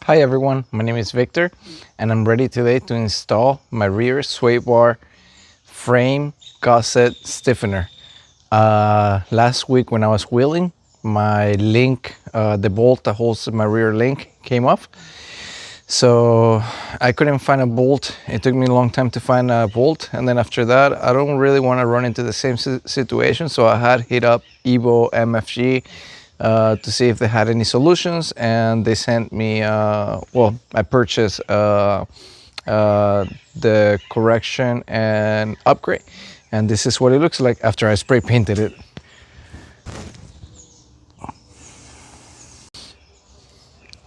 Hi everyone, my name is Victor and I'm ready today to install my rear sway bar frame gusset stiffener. Last week when I was wheeling, my link, the bolt that holds my rear link came off. So I couldn't find a bolt. It took me a long time to find a bolt. And then after that, I don't really want to run into the same situation. So I had hit up EVO MFG to see if they had any solutions. And they sent me, I purchased the correction and upgrade. And this is what it looks like after I spray painted it.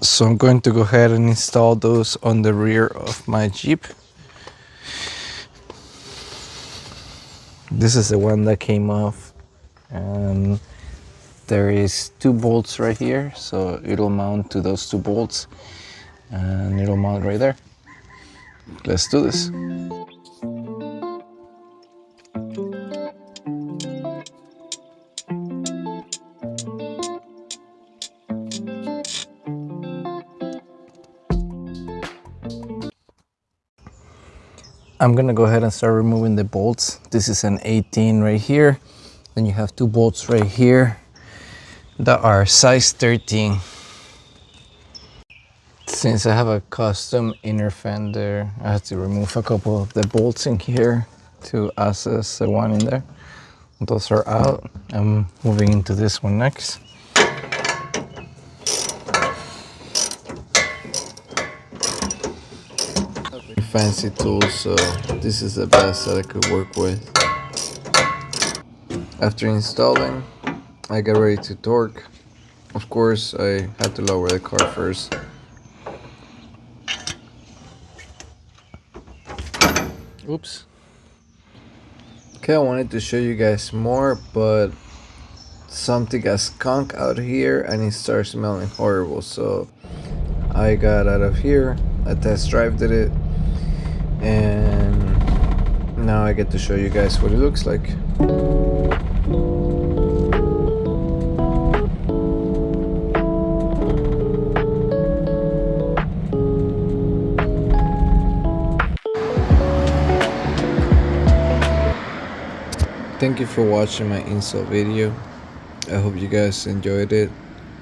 So I'm going to go ahead and install those on the rear of my Jeep. This is the one that came off, and there is 2 bolts right here, so it'll mount to those 2 bolts and it'll mount right there. Let's do this. I'm gonna go ahead and start removing the bolts. This is an 18 right here. Then you have 2 bolts right here that are size 13. Since I have a custom inner fender, I have to remove a couple of the bolts in here to access the one in there. Those are out. I'm moving into this one next. Fancy tools, so this is the best that I could work with. After installing, I got ready to torque. Of course, I had to lower the car first. Oops. Okay, I wanted to show you guys more, but something got skunk out here and it started smelling horrible. So I got out of here, I test drove it, and now I get to show you guys what it looks like. Thank you for watching my install video. I hope you guys enjoyed it,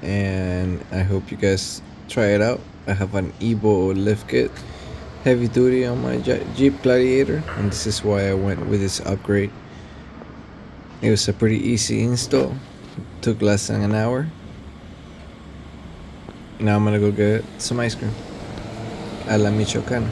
and I hope you guys try it out. I have an EVO lift kit, heavy duty, on my Jeep Gladiator, and this is why I went with this upgrade. It was a pretty easy install, it took less than an hour. Now I'm gonna go get some ice cream a la Michoacana.